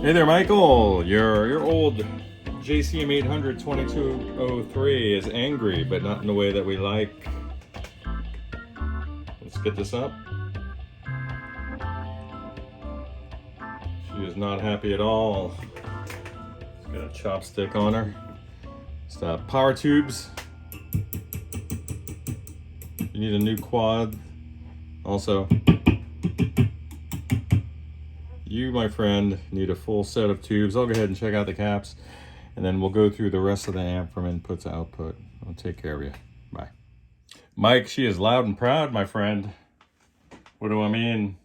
Hey there, Michael. Your old JCM 800 2203 is angry, but not in the way that we like. Let's get this up. She is not happy at all. Let's get a chopstick on her. Stop. Power tubes. You need a new quad. Also, you, my friend, need a full set of tubes. I'll go ahead and check out the caps, and then we'll go through the rest of the amp from input to output. I'll take care of you. Bye. Mike, she is loud and proud, my friend. What do I mean?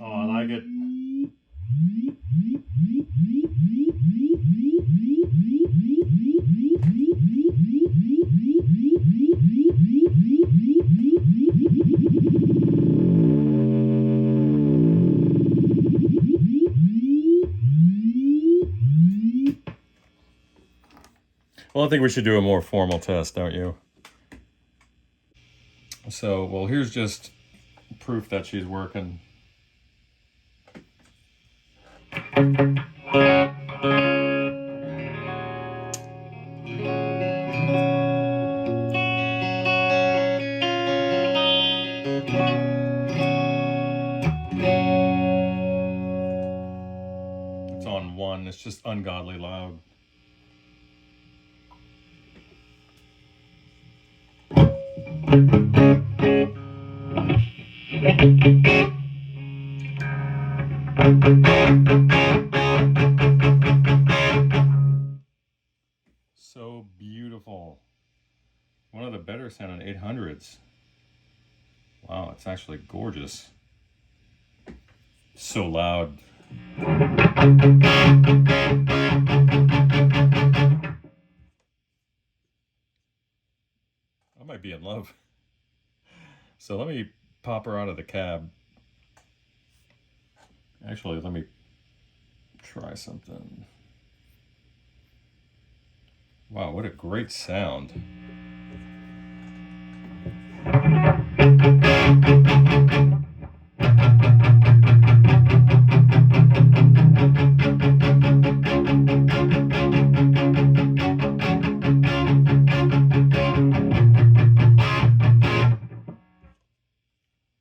Oh, I like it. Well, I think we should do a more formal test, don't you? So, well, here's just proof that she's working. It's on 1, it's just ungodly loud. So beautiful. One of the better sounding 800s. Wow, it's actually gorgeous. So loud. I might be in love. So let me pop her out of the cab. Actually, let me try something. Wow, what a great sound.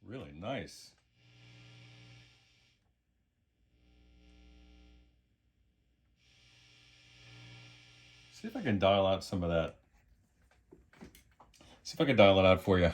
Really nice. See if I can dial out some of that. See if I can dial it out for you.